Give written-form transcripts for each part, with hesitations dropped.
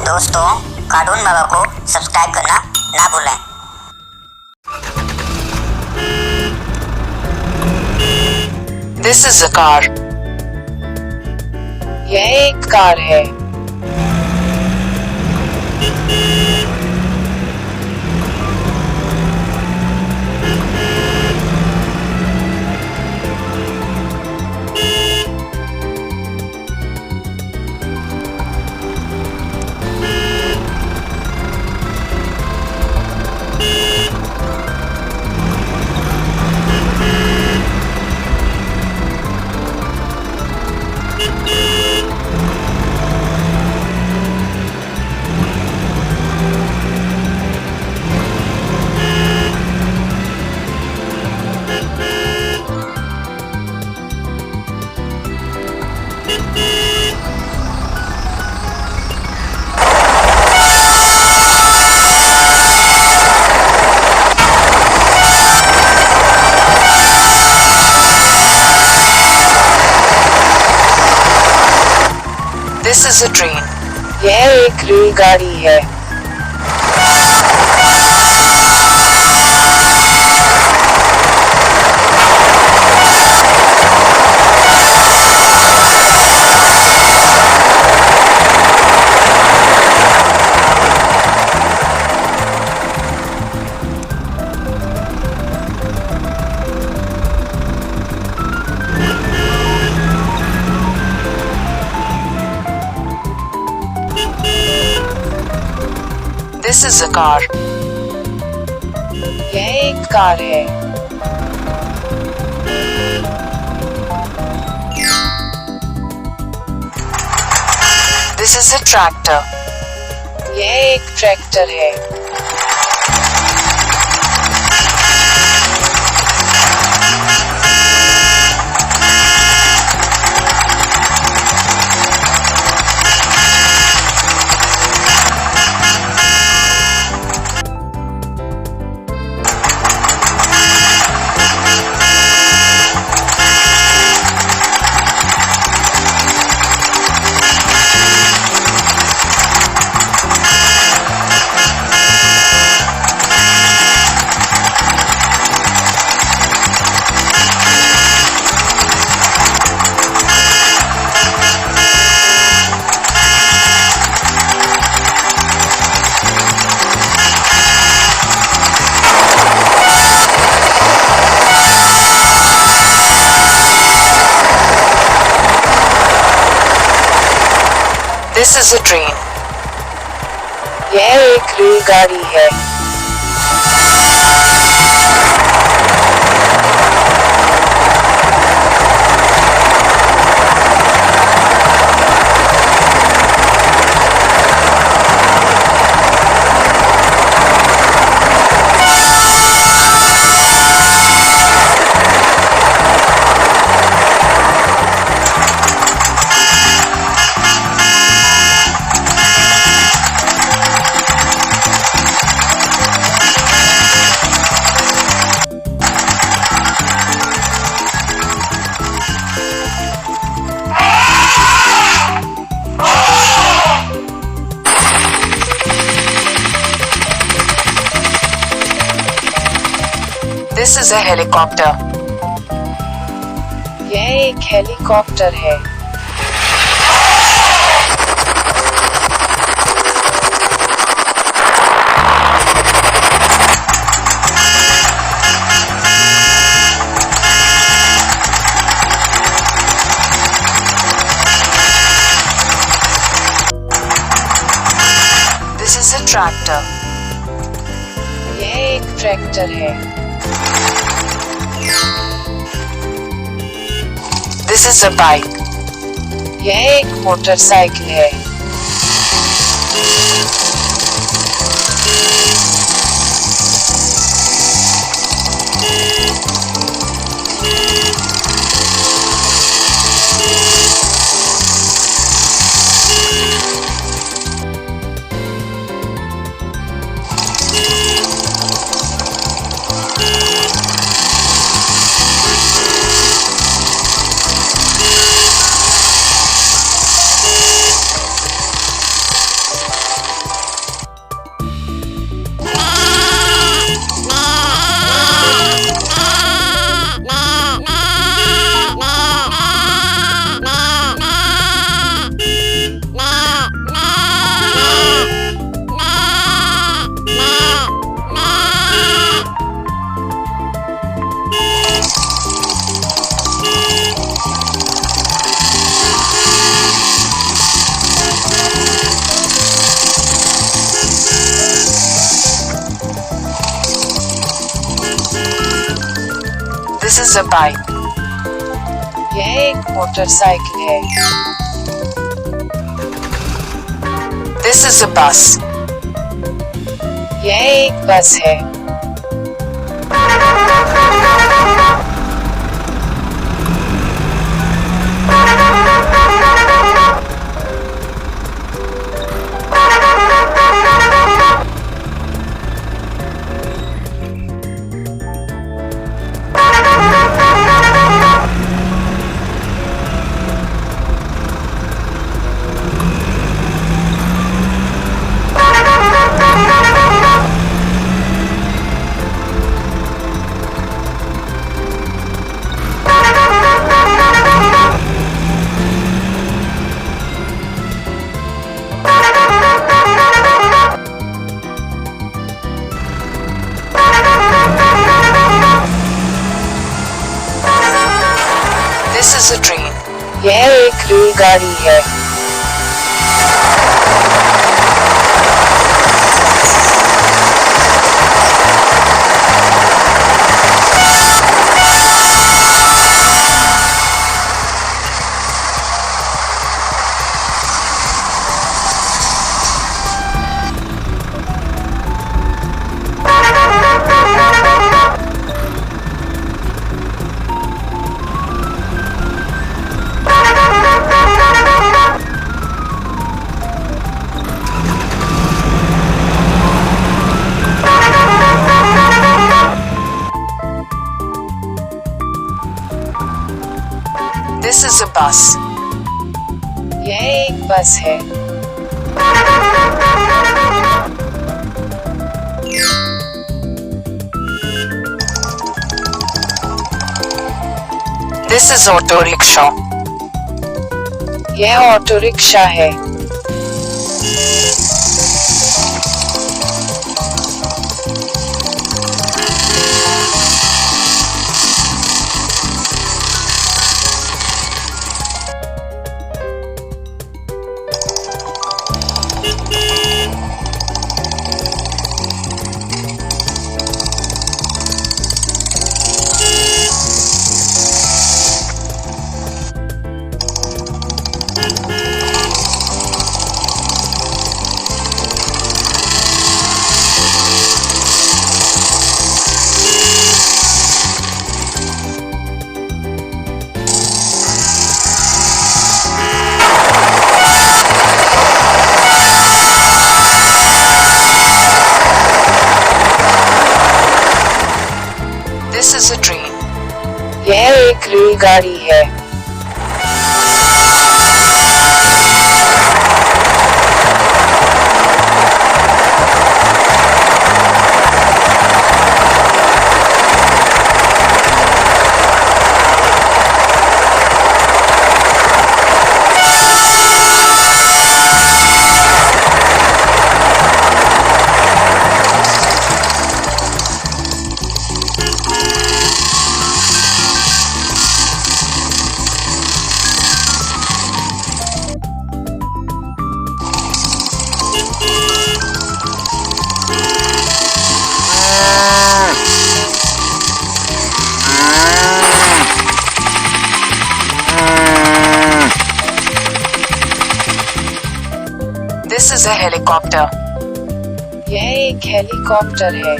दोस्तों, कार्टून बाबा को सब्सक्राइब करना ना भूलें। This is a car. यह एक कार है। This is a train. यह एक रेलगाड़ी है। This is a car. यह एक कार है। This is a tractor. यह एक ट्रैक्टर है। This is a train. यह एक रेलगाड़ी है। This is a helicopter. यह एक हेलीकॉप्टर है। This is a tractor. यह एक ट्रैक्टर है। This is a bike. यह एक मोटरसाइकिल है। is a bike. यह एक मोटरसाइकिल है. This is a bus. यह एक बस है. This is a train. यह एक रेलगाड़ी है. This is a bus. यह एक बस है. This is auto rickshaw. यह ऑटो रिक्शा है. This is a train. यह एक रेलगाड़ी है. This is a helicopter. यह एक हेलीकॉप्टर है.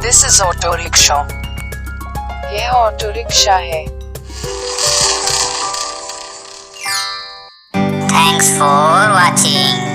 This is auto rickshaw. यह ऑटो रिक्शा है. Thanks for watching.